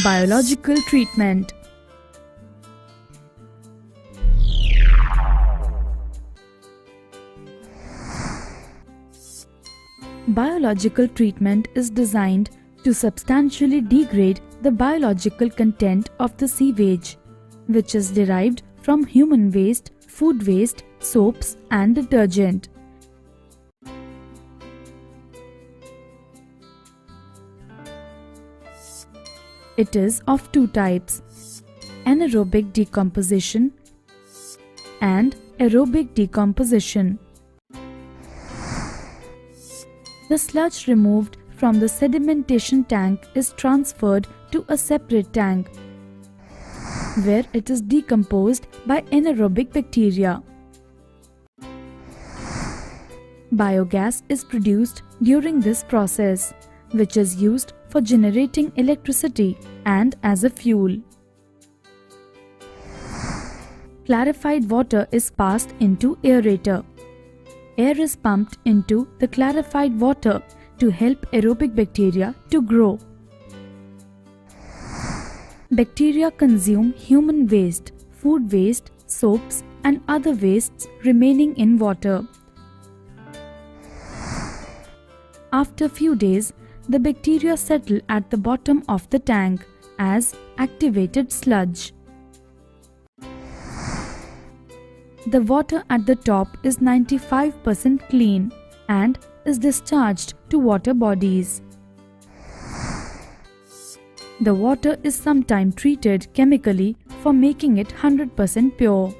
Biological treatment. Biological treatment is designed to substantially degrade the biological content of the sewage, which is derived from human waste, food waste, soaps, and detergent. It is of two types: anaerobic decomposition and aerobic decomposition. The sludge removed from the sedimentation tank is transferred to a separate tank, where it is decomposed by anaerobic bacteria. Biogas is produced during this process, which is used for generating electricity and as a fuel. Clarified water is passed into aerator. Air is pumped into the clarified water to help aerobic bacteria to grow. Bacteria consume human waste, food waste, soaps, and other wastes remaining in water. After few days, the bacteria settle at the bottom of the tank as activated sludge. The water at the top is 95% clean and is discharged to water bodies. The water is sometimes treated chemically for making it 100% pure.